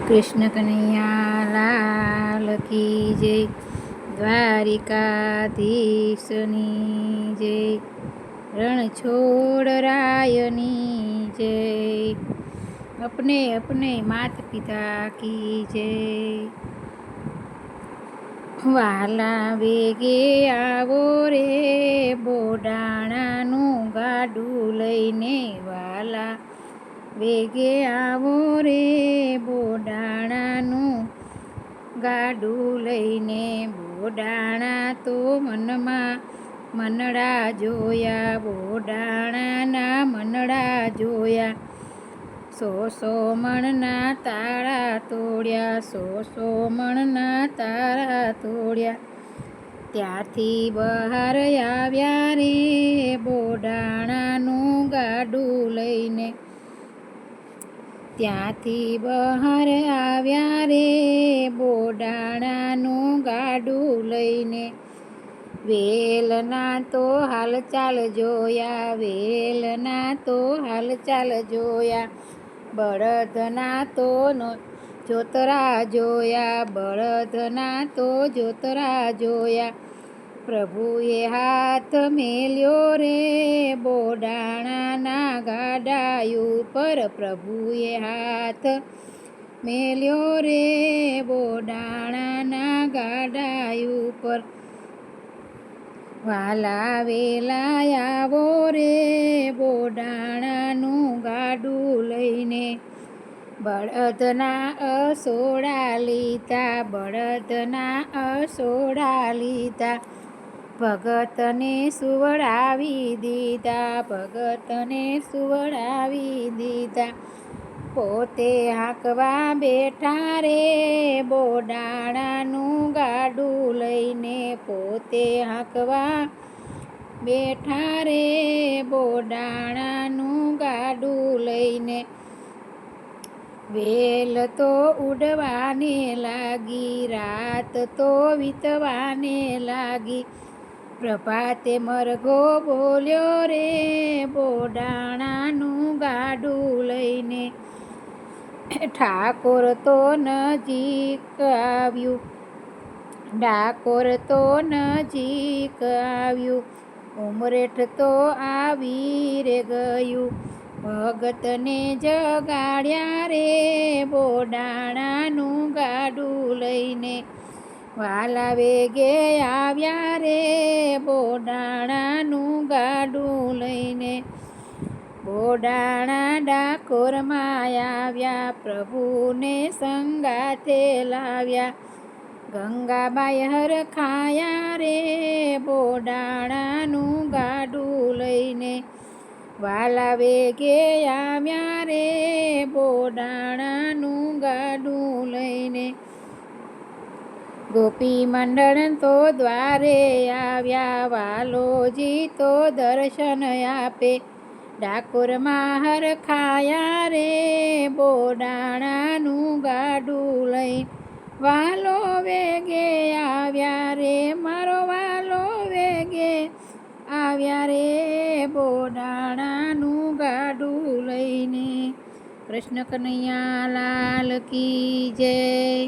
કૃષ્ણ કનૈયા લાલ કી જય, દ્વારિકાધીશની જય, રણછોડ રાયની જય, अपने अपने मात पिता की जय। વાલા વેગે આવો રે બોડાણાનું ગાડું લઈને, વાલા વેગે આવો રે બોડાણાનું ગાડું લઈને, બોડાણા તો મનમાં મનડા જોયા, બોડાણાના મનડા જોયા, સો મણના તાળા તોડ્યા, સો મણના તાળા તોડ્યા, ત્યાંથી બહાર આવ્યા રે બોડાણાનું ગાડું લઈને, ત્યાંથી બહાર આવ્યા રે બોડાણાનું ગાડું લઈને, વેલના તો હાલચાલ જોયા, વેલના તો હાલચાલ જોયા, બળદના તો જોતરા જોયા, બળદના તો જોતરા જોયા, પ્રભુએ હાથ મેલ્યો રે બોડાણાના ગાડા ઉપર, પ્રભુએ હાથ મેલ્યો રે બોડાણાના ગાડા ઉપર, વાલા વેલા આવો રે બોડાણાનું ગાડું લઈને, બળદના અસોડા લીધા, બળદના અસોડા લીધા, ભગતને સુવડાવી દીધા, ભગતને સુવડાવી દીધા, પોતે હાંકવા બેઠા રે બોડાણાનું ગાડું લઈને, પોતે હાંકવા બેઠા રે બોડાણાનું ગાડું લઈને, વેલ તો ઉડવાને લાગી, રાત તો વીતવાને લાગી, પ્રભાતે મરઘો બોલ્યો રે બોડાણાનું ગાડું લઈને, ઠાકોર તો નજીક આવ્યું, ડાકોર તો નજીક આવ્યું, ઉમરેઠ તો આવી રે ગયું, ભગતને જગાડ્યા રે બોડાણાનું ગાડું લઈને, વાલા વેગે આવ્યા રે બોડાણાનું ગાડું લઈને, બોડાણા ડાકોરમાં આવ્યા, પ્રભુને સંગાથે લાવ્યા, ગંગાબાઈ હરખાયા રે બોડાણાનું ગાડું લઈને, વાલા વેગે આવ્યા રે બોડાણાનું ગાડું લઈને, ગોપી મંડળ તો દ્વારે આવ્યા, વાલોજી તો દર્શન આપે, ડાકોરમાં હરખાયા રે બોડાણાનું ગાડું લઈ, વાલો વેગે આવ્યા રે મારો વાલો વેગે આવ્યા રે બોડાણાનું ગાડું લઈને, કૃષ્ણ કનૈયા લાલ કી જય।